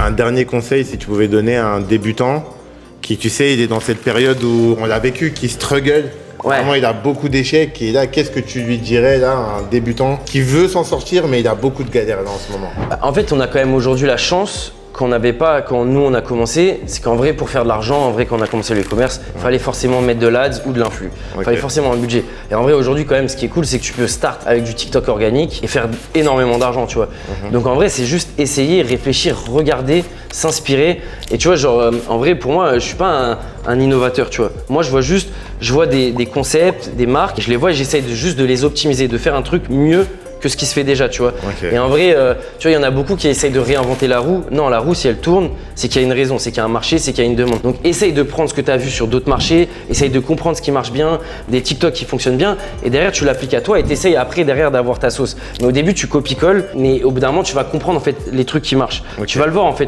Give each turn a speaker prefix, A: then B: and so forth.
A: Un dernier conseil, si tu pouvais donner à un débutant qui, tu sais, il est dans cette période où on l'a vécu, qui struggle.
B: Ouais.
A: Vraiment, il a beaucoup d'échecs. Et là, qu'est-ce que tu lui dirais là, à un débutant qui veut s'en sortir, mais il a beaucoup de galères là en ce moment?
B: En fait, on a quand même aujourd'hui la chance qu'on n'avait pas quand nous on a commencé, c'est qu'en vrai pour faire de l'argent, en vrai quand on a commencé le e-commerce, il fallait forcément mettre de l'ads ou de l'influx. Il fallait forcément un budget. Et en vrai aujourd'hui quand même ce qui est cool c'est que tu peux start avec du TikTok organique et faire énormément d'argent, tu vois. Donc en vrai c'est juste essayer, réfléchir, regarder, s'inspirer. Et tu vois genre en vrai pour moi je suis pas un innovateur, tu vois. Moi je vois des concepts, des marques, je les vois et j'essaye juste de les optimiser, de faire un truc mieux que ce qui se fait déjà, tu vois. Et en vrai, tu vois, il y en a beaucoup qui essayent de réinventer la roue. Non, la roue, si elle tourne, c'est qu'il y a une raison, c'est qu'il y a un marché, c'est qu'il y a une demande. Donc, essaye de prendre ce que tu as vu sur d'autres marchés, essaye de comprendre ce qui marche bien, des TikTok qui fonctionnent bien, et derrière, tu l'appliques à toi et tu essayes après, derrière, d'avoir ta sauce. Mais au début, tu copies-colles, mais au bout d'un moment, tu vas comprendre en fait les trucs qui marchent. Tu vas le voir en fait.